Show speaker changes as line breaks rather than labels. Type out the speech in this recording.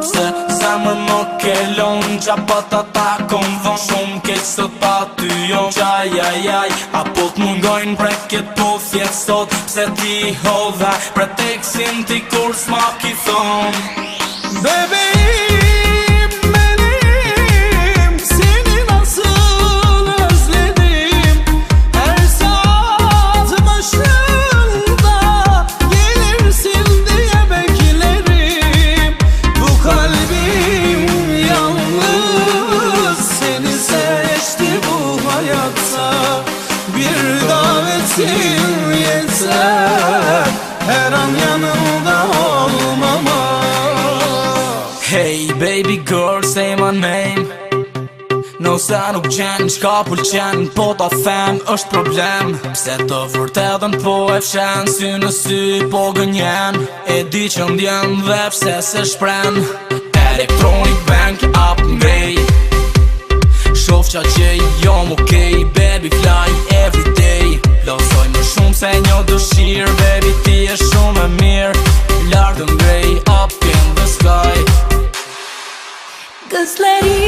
Se zemër më kelon qa pa ta takon von shumë keq sot pa ty jon Qajajaj, apo t'mungojnë breket po fjet sot Pse ti hodha preteksin ti kur s'ma ki thon
Bebeğim benim, seni nasıl özledim. Her saat başında gelirsin diye beklerim. Bu kalbim yalnız seni seçti bu hayatta. Bir davetin yeter, her an yanımda olmama.
Hey baby girl, say my name No se nuk qenë, qka pëlqen Po ta them, është problem Pse të vërtetën po e fshen Sy në sy po gënjen E di që ndjen dhe pse se shpren Electronic bank up ngrej Shof qa që jom okej Baby fly everyday Losoj më shumë se një dëshirë Baby ti e shumë e mirë Lardë ngrej up in the sky
Gözlerim